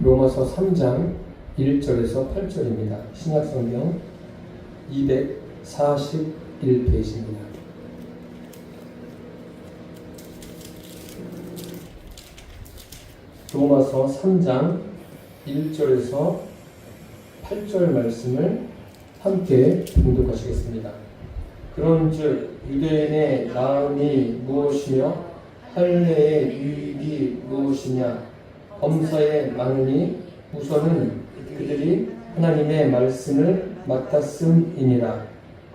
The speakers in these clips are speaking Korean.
로마서 3장 1절에서 8절입니다. 신약성경 241페이지입니다. 로마서 3장 1절에서 8절 말씀을 함께 봉독하시겠습니다. 그런즉 유대인의 나음이 무엇이며 할례의 유익이 무엇이냐? 범사에 많으니 우선은 그들이 하나님의 말씀을 맡았음이니라.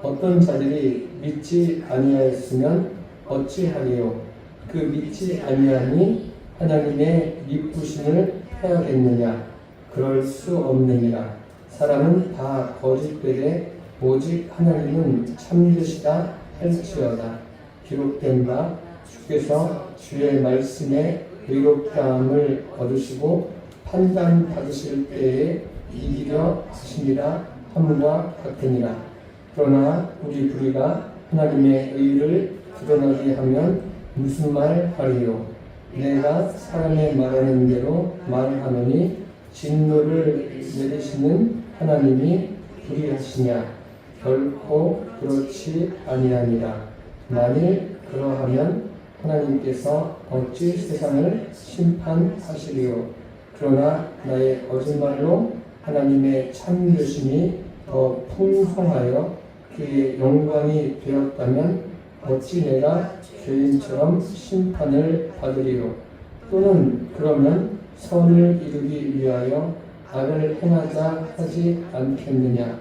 어떤 자들이 믿지 아니하였으면 어찌하리요? 그 믿지 아니하니 하나님의 미쁘심을 패하겠느냐? 그럴 수 없느니라. 사람은 다 거짓되되 오직 하나님은 참되시다 할지어다. 기록된 바 주께서 주의 말씀에 의롭다함을 얻으시고 판단 받으실 때에 이기려 하시니라 함과 같으니라. 그러나 우리 불의가 하나님의 의를 드러나게 하면 무슨 말 하리요? 내가 사람의 말하는 대로 말하노니 진노를 내리시는 하나님이 불의하시냐? 결코 그렇지 아니하니라. 만일 그러하면 하나님께서 어찌 세상을 심판하시리요? 그러나 나의 거짓말로 하나님의 참되심이 더 풍성하여 그의 영광이 되었다면 어찌 내가 죄인처럼 심판을 받으리요? 또는 그러면 선을 이루기 위하여 악을 행하자 하지 않겠느냐?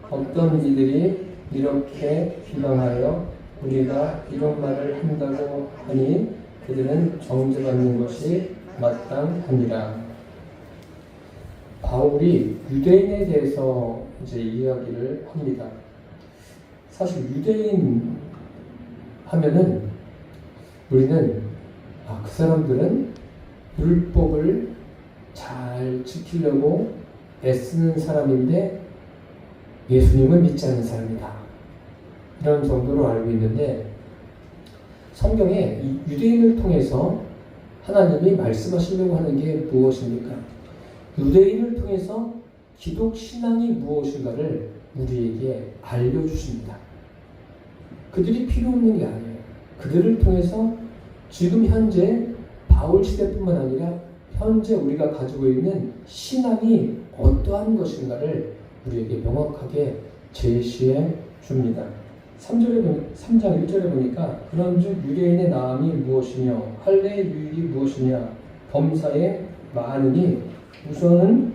어떤 이들이 이렇게 비방하여 우리가 이런 말을 한다고 하니 그들은 정죄받는 것이 마땅하니라. 바울이 유대인에 대해서 이제 이야기를 합니다. 사실 유대인 하면은 우리는 그 사람들은 율법을 잘 지키려고 애쓰는 사람인데 예수님을 믿지 않는 사람이다. 이런 정도로 알고 있는데 성경에 이 유대인을 통해서 하나님이 말씀하시려고 하는 게 무엇입니까? 유대인을 통해서 기독 신앙이 무엇인가를 우리에게 알려주십니다. 그들이 필요 없는 게 아니에요. 그들을 통해서 지금 현재 바울 시대뿐만 아니라 현재 우리가 가지고 있는 신앙이 어떠한 것인가를 우리에게 명확하게 제시해 줍니다. 3장 1절에 보니까 그런즉 유대인의 나음이 무엇이며 할례의 유익이 무엇이냐? 범사에 많으니 우선은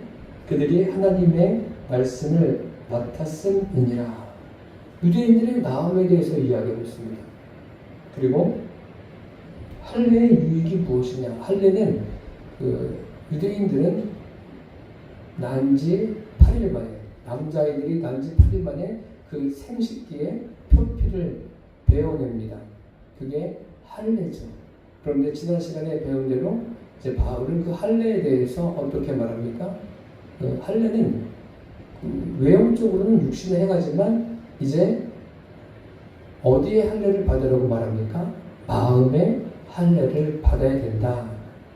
그들이 하나님의 말씀을 맡았음이니라. 유대인들의 나음에 대해서 이야기하고 있습니다. 그리고 할례의 유익이 무엇이냐? 할례는 유대인들은 난지 8일 만에, 남자아이들이 난지 8일 만에 그 생식기에 표피를 베어냅니다. 그게 할례죠. 그런데 지난 시간에 배운 대로 이제 바울은 그 할례에 대해서 어떻게 말합니까? 할례는 외형적으로는 육신의 행하지만 이제 어디에 할례를 받으라고 말합니까? 마음의 할례를 받아야 된다.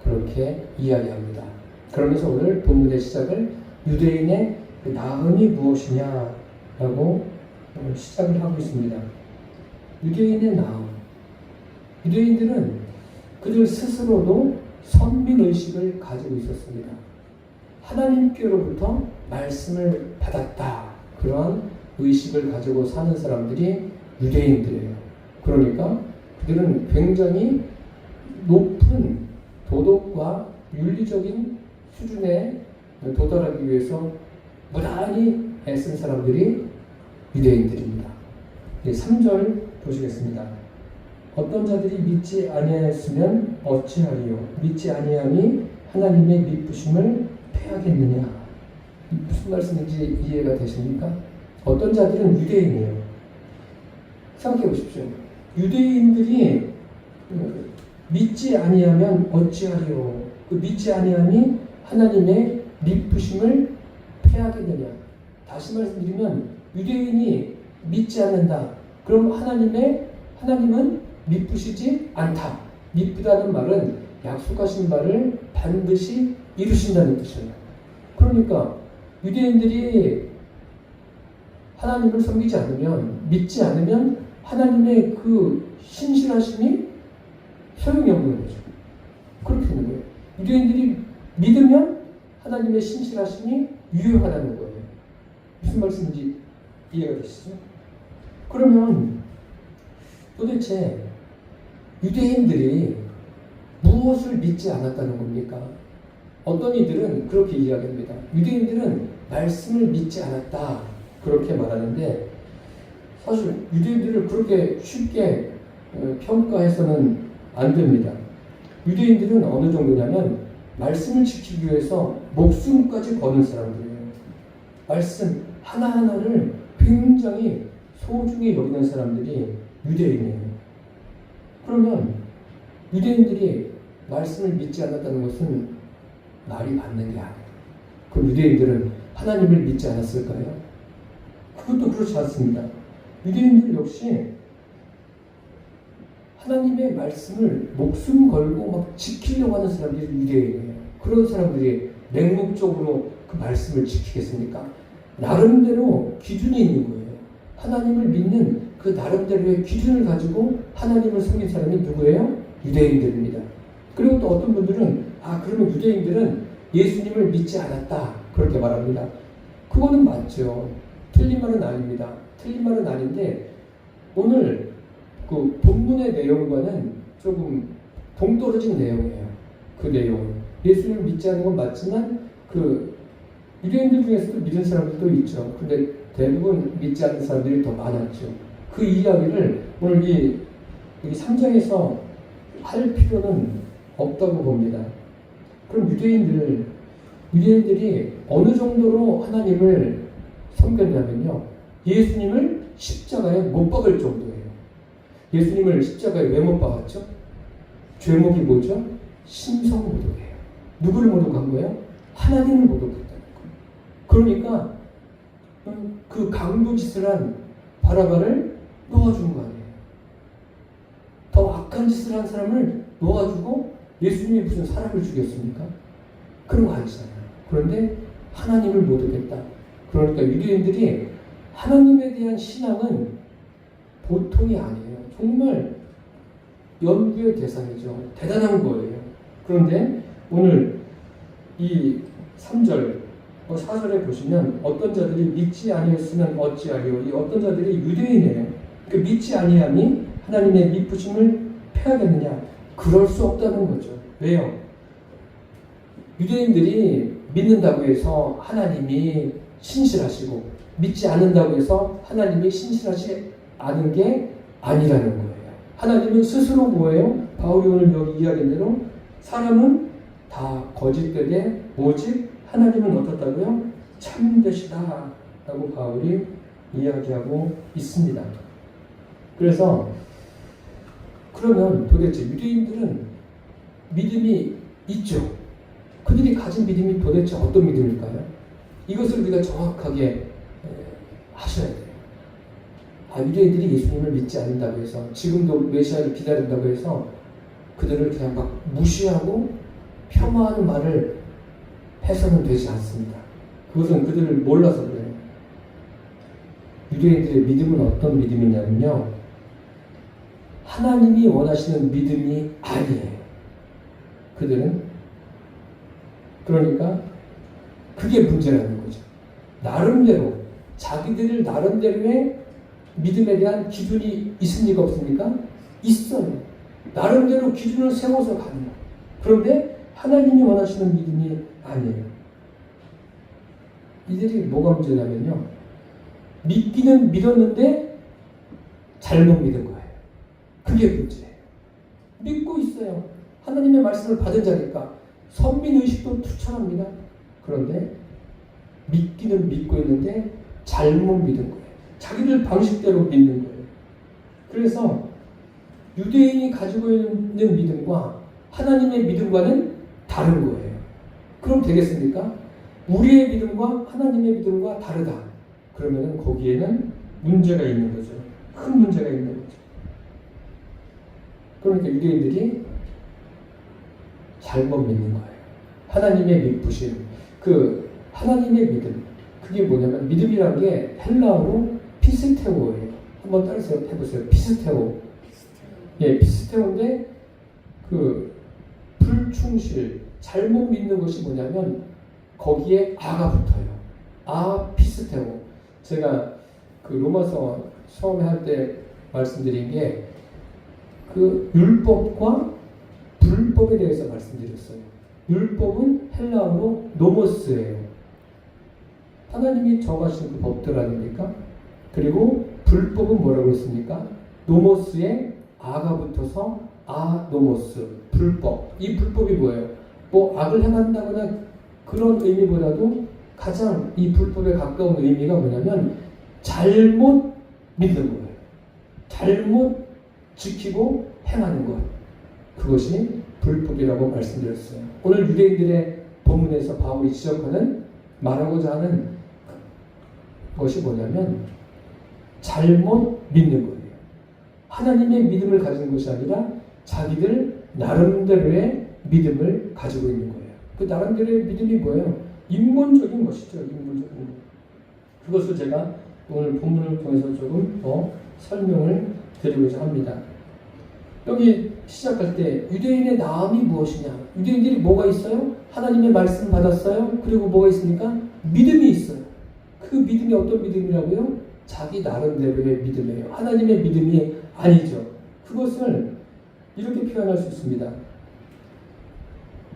그렇게 이야기합니다. 그러면서 오늘 본문의 시작을 유대인의 나음이 무엇이냐라고 시작을 하고 있습니다. 유대인의 나음. 유대인들은 그들 스스로도 선민의식을 가지고 있었습니다. 하나님께로부터 말씀을 받았다. 그러한 의식을 가지고 사는 사람들이 유대인들이에요. 그러니까 그들은 굉장히 높은 도덕과 윤리적인 수준에 도달하기 위해서 무단히 애쓴 사람들이 유대인들입니다. 3절 보시겠습니다. 어떤 자들이 믿지 아니하였으면 어찌하리요? 믿지 아니함이 하나님의 미쁘심을 패하겠느냐? 무슨 말씀인지 이해가 되십니까? 어떤 자들은 유대인이에요. 생각해 보십시오. 유대인들이 믿지 아니하면 어찌하리요? 그 믿지 아니함이 하나님의 미쁘심을 패하겠느냐? 다시 말씀드리면 유대인이 믿지 않는다. 그럼 하나님은 미쁘시지 않다. 미쁘다는 말은 약속하신 바를 반드시 이루신다는 뜻이에요. 그러니까 유대인들이 하나님을 섬기지 않으면, 믿지 않으면 하나님의 그 신실하심이 소용이 없는 거죠. 그렇게 되는 거예요. 유대인들이 믿으면 하나님의 신실하심이 유효하다는 거예요. 무슨 말씀인지 이해가 되시죠? 그러면 도대체 유대인들이 무엇을 믿지 않았다는 겁니까? 어떤 이들은 그렇게 이야기합니다. 유대인들은 말씀을 믿지 않았다, 그렇게 말하는데, 사실 유대인들을 그렇게 쉽게 평가해서는 안 됩니다. 유대인들은 어느 정도냐면 말씀을 지키기 위해서 목숨까지 거는 사람들이에요. 말씀 하나하나를 굉장히 소중히 여기는 사람들이 유대인이에요. 그러면 유대인들이 말씀을 믿지 않았다는 것은 말이 맞는 게 아니에요. 그럼 유대인들은 하나님을 믿지 않았을까요? 그것도 그렇지 않습니다. 유대인들 역시 하나님의 말씀을 목숨 걸고 막 지키려고 하는 사람들이 유대인이에요. 그런 사람들이 맹목적으로 그 말씀을 지키겠습니까? 나름대로 기준이 있는 거예요. 하나님을 믿는 그 나름대로의 기준을 가지고 하나님을 섬긴 사람이 누구예요? 유대인들입니다. 그리고 또 어떤 분들은 그러면 유대인들은 예수님을 믿지 않았다, 그렇게 말합니다. 그거는 맞죠. 틀린 말은 아닙니다. 틀린 말은 아닌데 오늘 그 본문의 내용과는 조금 동떨어진 내용이에요. 그 내용은 예수님을 믿지 않는 건 맞지만 그 유대인들 중에서도 믿은 사람들도 있죠. 근데 대부분 믿지 않는 사람들이 더 많았죠. 그 이야기를 오늘 이 3장에서 할 필요는 없다고 봅니다. 그럼 유대인들이 어느 정도로 하나님을 섬겼냐면요, 예수님을 십자가에 못 박을 정도예요. 예수님을 십자가에 왜 못 박았죠? 죄목이 뭐죠? 신성모독이에요. 누구를 모독한 거예요? 하나님을 모독했다는 거예요. 그러니까 그 강도짓을 한 바라바를 놓아준 거 아니에요. 더 악한 짓을 한 사람을 놓아주고 예수님이 무슨 사람을 죽였습니까? 그런 거 아니잖아요. 그런데 하나님을 모독했다. 그러니까 유대인들이 하나님에 대한 신앙은 보통이 아니에요. 정말 연구의 대상이죠. 대단한 거예요. 그런데 오늘 이 3절, 4절에 보시면 어떤 자들이 믿지 아니했으면 어찌하리요. 이 어떤 자들이 유대인이에요. 그 믿지 아니함이 하나님의 미쁘심을 패하겠느냐? 그럴 수 없다는 거죠. 왜요? 유대인들이 믿는다고 해서 하나님이 신실하시고 믿지 않는다고 해서 하나님이 신실하지 않은 게 아니라는 거예요. 하나님은 스스로 뭐예요? 바울이 오늘 여기 이야기한 대로 사람은 다 거짓되되 오직 하나님은 어떻다고요? 참되시다 라고 바울이 이야기하고 있습니다. 그래서 그러면 도대체 유대인들은 믿음이 있죠. 그들이 가진 믿음이 도대체 어떤 믿음일까요? 이것을 우리가 정확하게 하셔야 돼요. 유대인들이 예수님을 믿지 않는다고 해서 지금도 메시아를 기다린다고 해서 그들을 그냥 막 무시하고 폄하하는 말을 해서는 되지 않습니다. 그것은 그들을 몰라서 그래요. 유대인들의 믿음은 어떤 믿음이냐면요, 하나님이 원하시는 믿음이 아니에요. 그들은 그러니까 그게 문제라는 거죠. 나름대로 자기들 나름대로의 믿음에 대한 기준이 있습니까? 없습니까? 있어요. 나름대로 기준을 세워서 가는 거예요. 그런데 하나님이 원하시는 믿음이 아니에요. 이들이 뭐가 문제냐면요, 믿기는 믿었는데 잘못 믿은 거예요. 그게 문제예요. 믿고 있어요. 하나님의 말씀을 받은 자니까 선민의식도 투철합니다. 그런데 믿기는 믿고 있는데 잘못 믿은 거예요. 자기들 방식대로 믿는 거예요. 그래서 유대인이 가지고 있는 믿음과 하나님의 믿음과는 다른 거예요. 그럼 되겠습니까? 우리의 믿음과 하나님의 믿음과 다르다. 그러면 거기에는 문제가 있는 거죠. 큰 문제가 있는 거죠. 그러니까 유대인들이 잘못 믿는 거예요. 하나님의 미쁘심, 하나님의 믿음. 그게 뭐냐면 믿음이란 게 헬라어로 피스테오예요. 한번 따라서 해보세요. 피스테오. 예, 피스테오인데 그 불충실, 잘못 믿는 것이 뭐냐면 거기에 아가 붙어요. 아 피스테오. 제가 그 로마서 처음에 할 때 말씀드린 게 그 율법과 불법에 대해서 말씀드렸어요. 율법은 헬라어로 노모스예요. 하나님이 정하신 그 법들 아닙니까? 그리고 불법은 뭐라고 했습니까? 노모스에 아가 붙어서 노모스, 불법. 이 불법이 뭐예요? 뭐 악을 행한다거나 그런 의미보다도 가장 이 불법에 가까운 의미가 뭐냐면 잘못 믿는 거예요. 잘못 지키고 행하는 것. 그것이 불법이라고 말씀드렸어요. 오늘 유대인들의 본문에서 바울이 지적하는 말하고자 하는 것이 뭐냐면 잘못 믿는 거예요. 하나님의 믿음을 가진 것이 아니라 자기들 나름대로의 믿음을 가지고 있는 거예요. 그 나름대로의 믿음이 뭐예요? 인본적인 것이죠. 인본적인 것. 그것을 제가 오늘 본문을 통해서 조금 더 설명을 드리고자 합니다. 여기 시작할 때 유대인의 나음이 무엇이냐? 유대인들이 뭐가 있어요? 하나님의 말씀 받았어요. 그리고 뭐가 있습니까? 믿음이 있어요. 그 믿음이 어떤 믿음이라고요? 자기 나름대로의 믿음이에요. 하나님의 믿음이 아니죠. 그것을 이렇게 표현할 수 있습니다.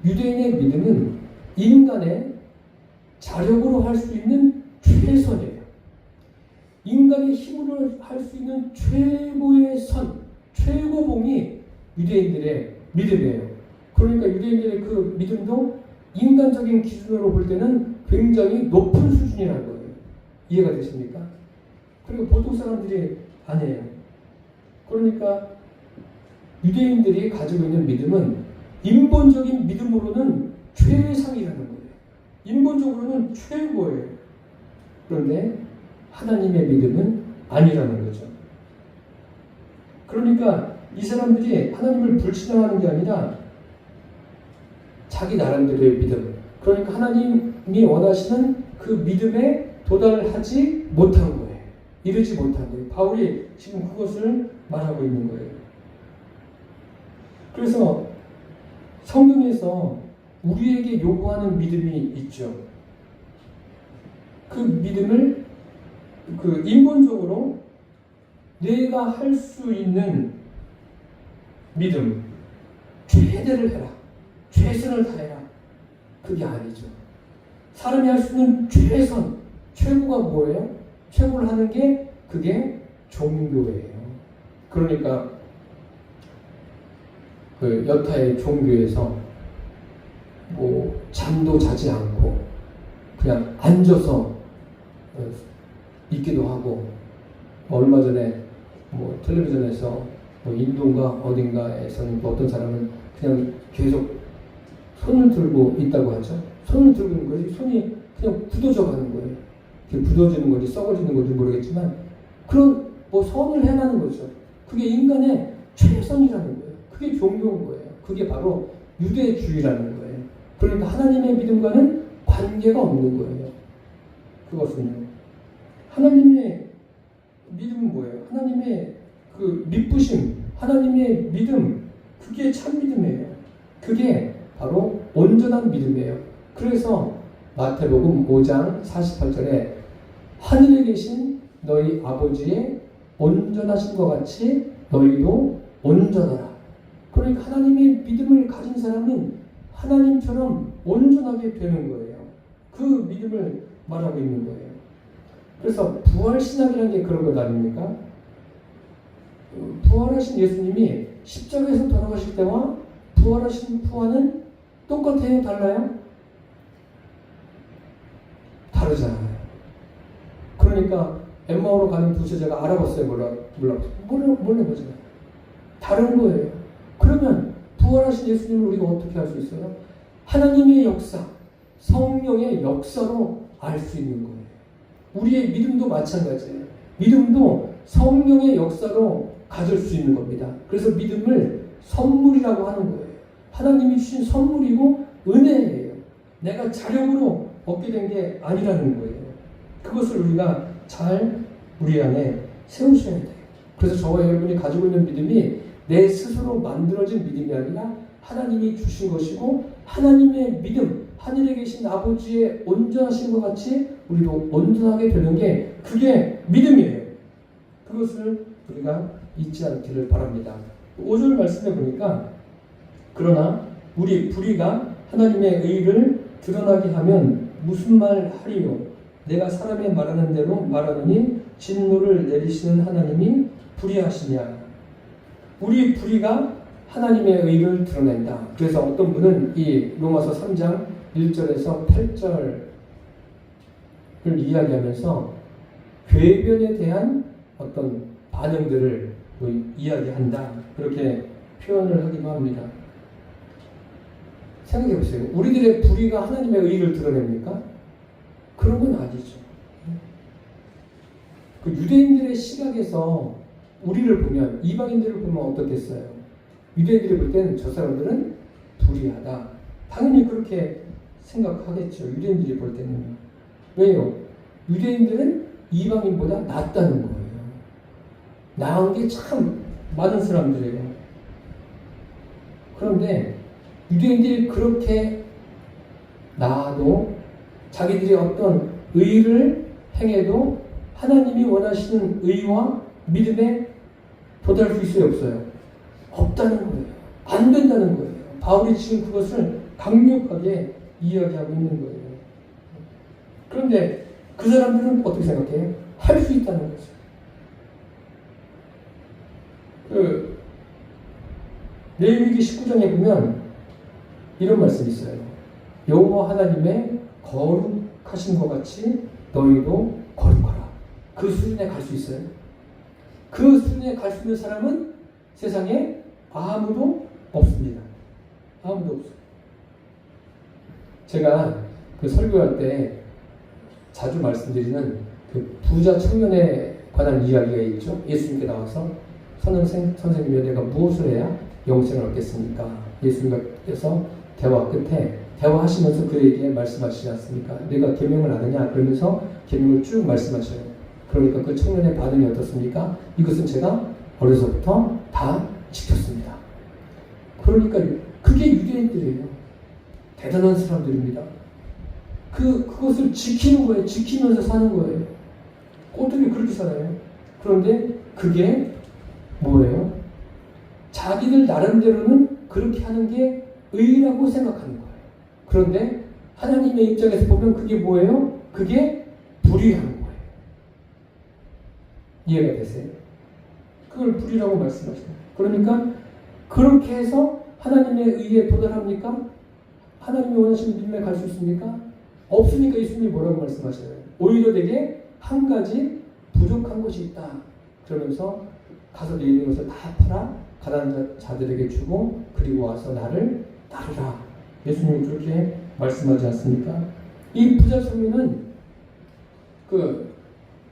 유대인의 믿음은 인간의 자력으로 할 수 있는 최선이에요. 인간의 힘으로 할 수 있는 최고의 선, 최고봉이 유대인들의 믿음이에요. 그러니까 유대인들의 그 믿음도 인간적인 기준으로 볼 때는 굉장히 높은 수준이라는 거예요. 이해가 되십니까? 그리고 보통 사람들이 아니에요. 그러니까 유대인들이 가지고 있는 믿음은 인본적인 믿음으로는 최상이라는 거예요. 인본적으로는 최고예요. 그런데 하나님의 믿음은 아니라는 거죠. 그러니까 이 사람들이 하나님을 불신하는 게 아니라 자기 나름대로의 믿음. 그러니까 하나님이 원하시는 그 믿음에 도달하지 못한 거예요. 이르지 못한 거예요. 바울이 지금 그것을 말하고 있는 거예요. 그래서 성경에서 우리에게 요구하는 믿음이 있죠. 그 믿음을 그 인본적으로 내가 할 수 있는 믿음, 최대를 해라, 최선을 다해라. 그게 아니죠. 사람이 할 수 있는 최선, 최고가 뭐예요? 최고를 하는 게 그게 종교예요. 그러니까 그 여타의 종교에서 뭐 잠도 자지 않고 그냥 앉아서 있기도 하고, 얼마 전에 뭐 텔레비전에서 뭐 인도인가 어딘가에서는 또 어떤 사람은 그냥 계속 손을 들고 있다고 하죠. 손을 들고 있는 거지, 손이 그냥 굳어져 가는 거예요. 굳어지는 건지 썩어지는 건지 모르겠지만 그런 뭐 선을 행하는 거죠. 그게 인간의 최선이라는 거예요. 그게 종교인 거예요. 그게 바로 유대주의라는 거예요. 그러니까 하나님의 믿음과는 관계가 없는 거예요. 그것은요. 하나님의 믿음은 뭐예요? 하나님의 그 믿부심, 하나님의 믿음, 그게 참 믿음이에요. 그게 바로 온전한 믿음이에요. 그래서 마태복음 5장 48절에 하늘에 계신 너희 아버지의 온전하신 것 같이 너희도 온전하라. 그러니까 하나님의 믿음을 가진 사람은 하나님처럼 온전하게 되는 거예요. 그 믿음을 말하고 있는 거예요. 그래서 부활신학이라는 게 그런 것 아닙니까? 부활하신 예수님이 십자가에서 돌아가실 때와 부활하신 후와는 똑같아요? 달라요? 다르잖아요. 그러니까 엠마오로 가는 두 제자가 알아봤어요? 몰라보잖아요. 다른 거예요. 그러면 부활하신 예수님을 우리가 어떻게 알 수 있어요? 하나님의 역사, 성령의 역사로 알 수 있는 거예요. 우리의 믿음도 마찬가지예요. 믿음도 성령의 역사로 가질 수 있는 겁니다. 그래서 믿음을 선물이라고 하는 거예요. 하나님이 주신 선물이고 은혜예요. 내가 자력으로 얻게 된 게 아니라는 거예요. 그것을 우리가 잘 우리 안에 세우셔야 돼요. 그래서 저와 여러분이 가지고 있는 믿음이 내 스스로 만들어진 믿음이 아니라 하나님이 주신 것이고 하나님의 믿음, 하늘에 계신 아버지의 온전하신 것 같이 우리도 온전하게 되는 게 그게 믿음이에요. 그것을 우리가 잊지 않기를 바랍니다. 5절 말씀에 보니까 그러나 우리 불의가 하나님의 의를 드러나게 하면 무슨 말 하리요? 내가 사람의 말하는 대로 말하느니 진노를 내리시는 하나님이 불의하시냐? 우리 불의가 하나님의 의를 드러낸다. 그래서 어떤 분은 이 로마서 3장 1절에서 8절을 이야기하면서 궤변에 대한 어떤 반응들을 이야기한다. 그렇게 표현을 하기도 합니다. 생각해 보세요. 우리들의 불의가 하나님의 의를 드러냅니까? 그런 건 아니죠. 그 유대인들의 시각에서 우리를 보면, 이방인들을 보면 어떻겠어요? 유대인들이 볼 때는 저 사람들은 불의하다. 당연히 그렇게 생각하겠죠. 유대인들이 볼 때는. 왜요? 유대인들은 이방인보다 낫다는 거예요. 나은 게 참 많은 사람들이에요. 그런데 유대인들이 그렇게 나아도 자기들이 어떤 의를 행해도 하나님이 원하시는 의와 믿음에 도달할 수 있어요, 없어요? 없다는 거예요. 안 된다는 거예요. 바울이 지금 그것을 강력하게 이야기하고 있는 거예요. 그런데 그 사람들은 어떻게 생각해요? 할 수 있다는 거죠. 레위기 19장에 보면 이런 말씀이 있어요. 여호와 하나님의 거룩하신 것 같이 너희도 거룩하라. 그 수준에 갈 수 있어요? 그 수준에 갈 수 있는 사람은 세상에 아무도 없습니다. 아무도 없어요. 제가 그 설교할 때 자주 말씀드리는 그 부자 청년에 관한 이야기가 있죠. 예수님께 나와서 선생님이 내가 무엇을 해야 영생을 얻겠습니까? 예수님께서 대화 끝에 대화하시면서 그에게 말씀하시지 않습니까? 내가 계명을 아느냐? 그러면서 계명을 쭉 말씀하셔요. 그러니까 그 청년의 반응이 어떻습니까? 이것은 제가 어려서부터 다 지켰습니다. 그러니까 그게 유대인들이에요. 대단한 사람들입니다. 그것을 지키는 거예요. 지키면서 사는 거예요. 꽃들이 그렇게 살아요. 그런데 그게 뭐예요? 자기들 나름대로는 그렇게 하는 게 의라고 생각하는 거예요. 그런데 하나님의 입장에서 보면 그게 뭐예요? 그게 불의한 거예요. 이해가 되세요? 그걸 불의라고 말씀하시는 거예요. 그러니까 그렇게 해서 하나님의 의에 도달합니까? 하나님이 원하시는 믿음에 갈 수 있습니까? 없으니까 예수님이 뭐라고 말씀하셔요? 오히려 내게 한 가지 부족한 것이 있다. 그러면서 가서 내 있는 것을 다 팔아 가난한 자들에게 주고 그리고 와서 나를 따르라. 예수님이 그렇게 말씀하지 않습니까? 이 부자 청년은 그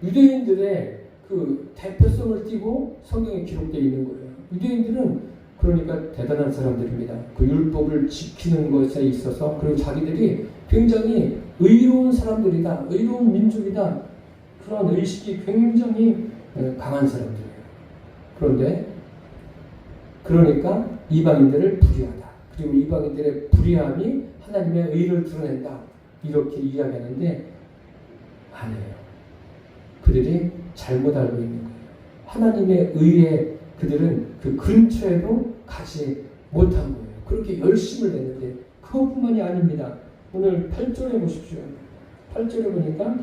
유대인들의 그 대표성을 띠고 성경에 기록되어 있는 거예요. 유대인들은 그러니까 대단한 사람들입니다. 그 율법을 지키는 것에 있어서 그리고 자기들이 굉장히 의로운 사람들이다. 의로운 민족이다. 그런 의식이 굉장히 강한 사람들이에요. 그런데 그러니까 이방인들을 불의하다. 그리고 이방인들의 불의함이 하나님의 의를 드러낸다. 이렇게 이야기하는데 아니에요. 그들이 잘못 알고 있는 거예요. 하나님의 의에 그들은 그 근처에도 가지 못한 거예요. 그렇게 열심을 냈는데 그것뿐만이 아닙니다. 오늘 8절에 보십시오. 8절에 보니까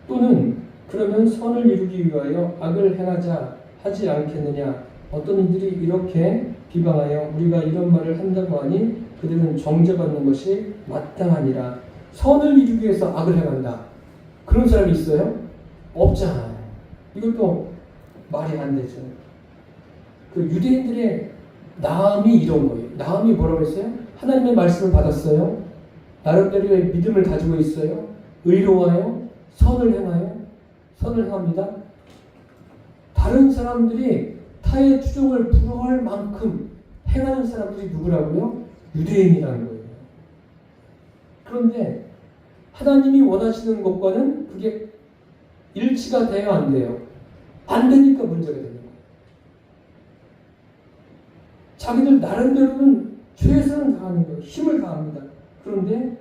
또는 그러면 선을 이루기 위하여 악을 행하자 하지 않겠느냐. 어떤 이들이 이렇게 비방하여 우리가 이런 말을 한다고 하니 그들은 정죄받는 것이 마땅하니라. 선을 이루기 위해서 악을 행한다. 그런 사람이 있어요? 없잖아요. 이것도 말이 안 되죠. 그 유대인들의 나음이 이런 거예요. 나음이 뭐라고 했어요? 하나님의 말씀을 받았어요. 나름대로의 믿음을 가지고 있어요. 의로워요. 선을 행하여. 선을 행합니다. 다른 사람들이 타의 추종을 부러워할 만큼 행하는 사람들이 누구라고요? 유대인이라는 거예요. 그런데 하나님이 원하시는 것과는 그게 일치가 돼요, 안 돼요? 안 되니까 문제가 되는 거예요. 자기들 나름대로는 최선을 다하는 거예요. 힘을 다합니다. 그런데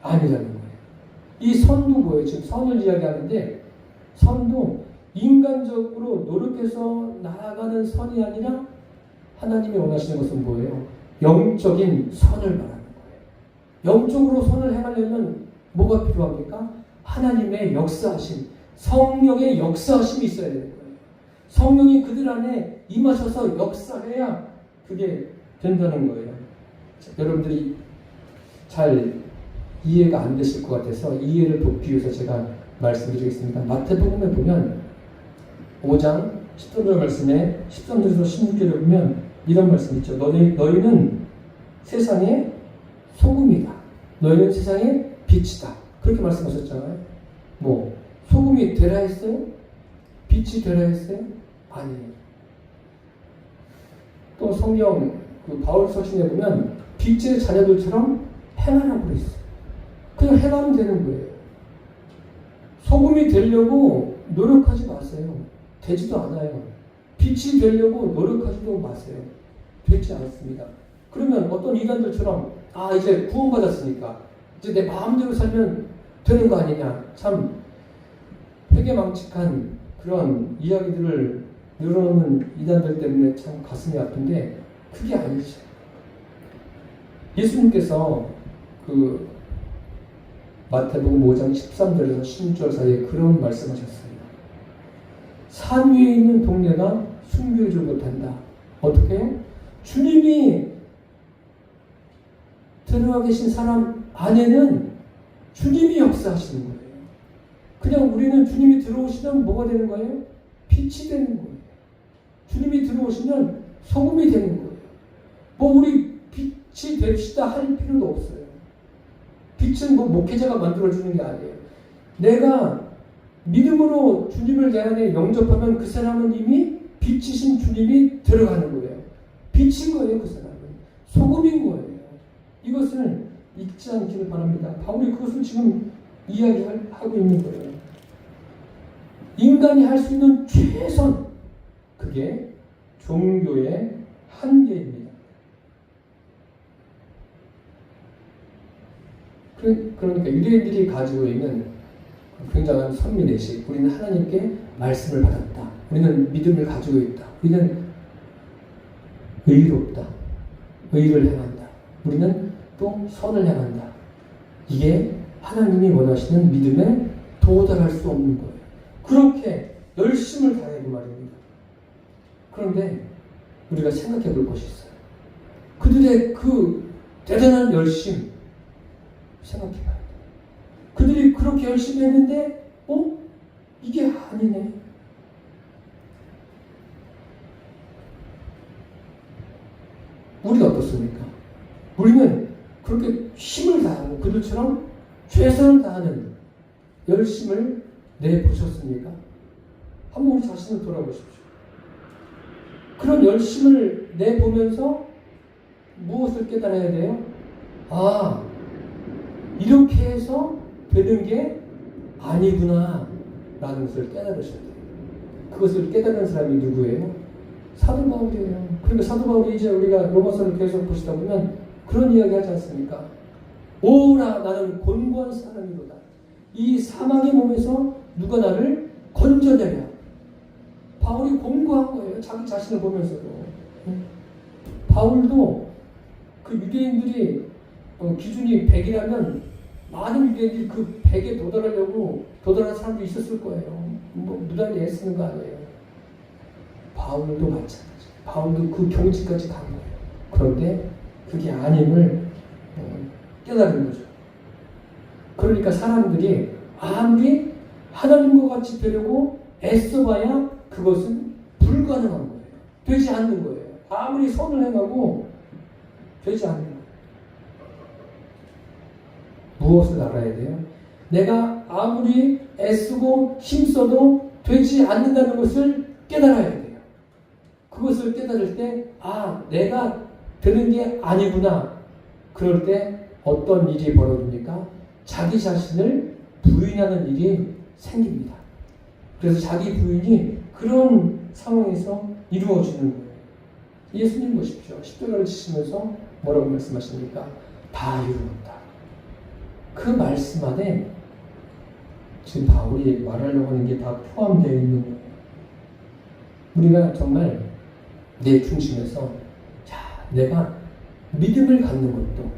아니라는 거예요. 이 선도 뭐예요? 지금 선을 이야기하는데 선도 인간적으로 노력해서 나아가는 선이 아니라 하나님이 원하시는 것은 뭐예요? 영적인 선을 말하는 거예요. 영적으로 선을 행하려면 뭐가 필요합니까? 하나님의 역사하심, 성령의 역사하심이 있어야 되는 거예요. 성령이 그들 안에 임하셔서 역사해야 그게 된다는 거예요. 자, 여러분들이 잘 이해가 안 되실 것 같아서 이해를 돕기 위해서 제가 말씀드리겠습니다. 마태복음에 보면 5장 10절 말씀에 13절에서 16절에 보면 이런 말씀 있죠. 너희는 세상의 소금이다. 너희는 세상의 빛이다. 그렇게 말씀하셨잖아요. 뭐 소금이 되라 했어요? 빛이 되라 했어요? 아니에요. 또 성경 그 바울 서신에 보면 빛의 자녀들처럼 행하라고 그랬어요. 그냥 행하면 되는 거예요. 소금이 되려고 노력하지 마세요. 되지도 않아요. 빛이 되려고 노력하지도 마세요. 되지 않습니다. 그러면 어떤 이단들처럼 이제 구원받았으니까 이제 내 마음대로 살면 되는 거 아니냐. 참 회개망측한 그런 이야기들을 늘어놓는 이단들 때문에 참 가슴이 아픈데 그게 아니죠. 예수님께서 그 마태복음 5장 13절에서 16절 사이에 그런 말씀하셨습니다. 산 위에 있는 동네가 순교해줄 못한다. 어떻게 해요? 주님이 들어와 계신 사람 안에는 주님이 역사하시는 거예요. 그냥 우리는 주님이 들어오시면 뭐가 되는 거예요? 빛이 되는 거예요. 주님이 들어오시면 소금이 되는 거예요. 뭐 우리 빛이 됩시다 할 필요도 없어요. 빛은 뭐 목회자가 만들어주는 게 아니에요. 내가 믿음으로 주님을 내 안에 영접하면 그 사람은 이미 빛이신 주님이 들어가는 거예요. 빛인 거예요. 그 사람은. 소금인 거예요. 이것을 잊지 않기를 바랍니다. 바울이 그것을 지금 이야기하고 있는 거예요. 인간이 할 수 있는 최선, 그게 종교의 한계입니다. 그러니까 유대인들이 가지고 있는 굉장한 선민의식, 우리는 하나님께 말씀을 받았다. 우리는 믿음을 가지고 있다. 우리는 의롭다. 의를 행한다. 우리는 또 선을 행한다. 이게 하나님이 원하시는 믿음에 도달할 수 없는 거예요. 그렇게 열심을 다해 그 말입니다. 그런데 우리가 생각해 볼 것이 있어요. 그들의 그 대단한 열심 생각해 봐야 돼요. 그들이 그렇게 열심히 했는데 이게 아니네. 우리가 어떻습니까? 우리는 그렇게 힘을 다하고 그들처럼 최선을 다하는 열심을 내보셨습니까? 한번 우리 자신을 돌아보십시오. 그런 열심을 내보면서 무엇을 깨달아야 돼요? 이렇게 해서 되는 게 아니구나 라는 것을 깨달으셔야 돼요. 그것을 깨달은 사람이 누구예요? 사도 바울이에요. 그러니까 사도 바울이 이제 우리가 로마서를 계속 보시다 보면 그런 이야기 하지 않습니까? 오라 나는 곤고한 사람이로다. 이 사망의 몸에서 누가 나를 건져내랴. 바울이 공고한 거예요. 자기 자신을 보면서도. 바울도 그 유대인들이 기준이 100이라면 많은 유대인들이 그 100에 도달한 사람도 있었을 거예요. 뭐 무단히 애쓰는 거 아니에요. 바울도 마찬가지. 바울도 그 경지까지 간 거예요. 그런데 그게 아님을 깨달은 거죠. 그러니까 사람들이 아무리 하나님과 같이 되려고 애써봐야 그것은 불가능한 거예요. 되지 않는 거예요. 아무리 선을 행하고 되지 않는 거예요. 무엇을 알아야 돼요? 내가 아무리 애쓰고 힘써도 되지 않는다는 것을 깨달아야 돼요. 그것을 깨달을 때 내가 되는 게 아니구나. 그럴 때 어떤 일이 벌어집니까? 자기 자신을 부인하는 일이 생깁니다. 그래서 자기 부인이 그런 상황에서 이루어지는 거예요. 예수님 보십시오. 십자가를 지시면서 뭐라고 말씀하십니까? 다 이루었다. 그 말씀 안에 지금 바울이 말하려고 하는 게 다 포함되어 있는 거예요. 우리가 정말 내 중심에서 내가 믿음을 갖는 것도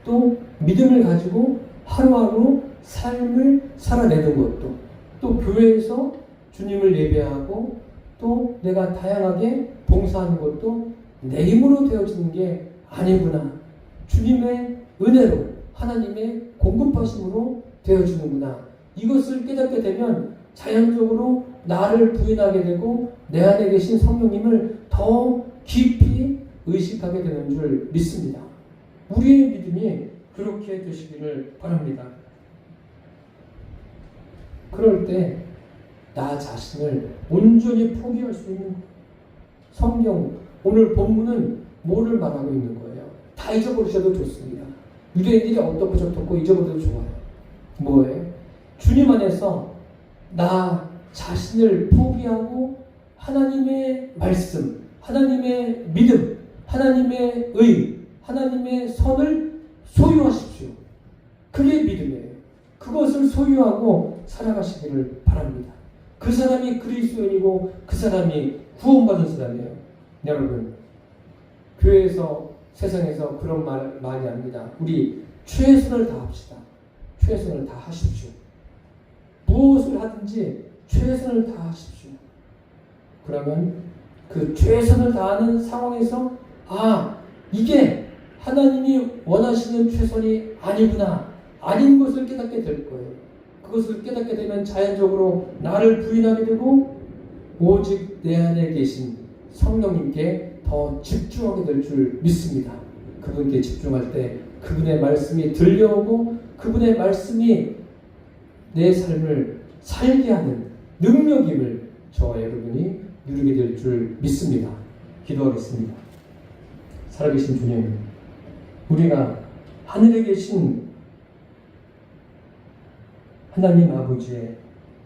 또 믿음을 가지고 하루하루 삶을 살아내는 것도 또 교회에서 주님을 예배하고 또 내가 다양하게 봉사하는 것도 내 힘으로 되어지는 게 아니구나. 주님의 은혜로 하나님의 공급하심으로 되어지는구나. 이것을 깨닫게 되면 자연적으로 나를 부인하게 되고 내 안에 계신 성령님을 더 깊이 의식하게 되는 줄 믿습니다. 우리의 믿음이 그렇게 되시기를 바랍니다. 그럴 때 나 자신을 온전히 포기할 수 있는 거예요. 성경 오늘 본문은 뭐를 말하고 있는 거예요? 다 잊어버리셔도 좋습니다. 유대인들이 어떻고 저떻고 잊어버려도 좋아요. 뭐예요? 주님 안에서 나 자신을 포기하고 하나님의 말씀, 하나님의 믿음, 하나님의 의, 하나님의 선을 소유하십시오. 그게 믿음이에요. 그것을 소유하고 살아가시기를 바랍니다. 그 사람이 그리스도인이고 그 사람이 구원받은 사람이에요. 여러분, 교회에서 세상에서 그런 말 많이 합니다. 우리 최선을 다합시다. 최선을 다하십시오. 무엇을 하든지 최선을 다하십시오. 그러면 그 최선을 다하는 상황에서 이게 하나님이 원하시는 최선이 아니구나. 아닌 것을 깨닫게 될 거예요. 그것을 깨닫게 되면 자연적으로 나를 부인하게 되고 오직 내 안에 계신 성령님께 더 집중하게 될 줄 믿습니다. 그분께 집중할 때 그분의 말씀이 들려오고 그분의 말씀이 내 삶을 살게 하는 능력임을 저와 여러분이 누리게 될 줄 믿습니다. 기도하겠습니다. 살아계신 주님, 우리가 하늘에 계신 하나님 아버지의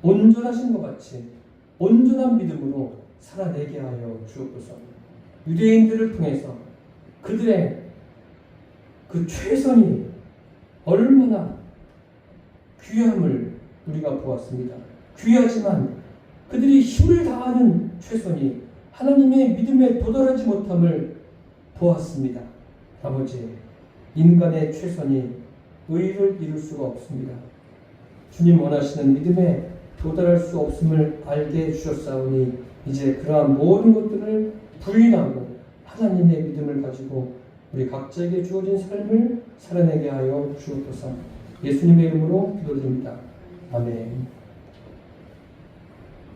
온전하신 것 같이 온전한 믿음으로 살아내게 하여 주옵소서. 유대인들을 통해서 그들의 그 최선이 얼마나 귀함을 우리가 보았습니다. 귀하지만 그들이 힘을 다하는 최선이 하나님의 믿음에 도달하지 못함을 보았습니다. 아버지, 인간의 최선이 의를 이룰 수가 없습니다. 주님 원하시는 믿음에 도달할 수 없음을 알게 해주셨사오니 이제 그러한 모든 것들을 부인하고 하나님의 믿음을 가지고 우리 각자에게 주어진 삶을 살아내게 하여 주옵소서. 예수님의 이름으로 기도드립니다. 아멘.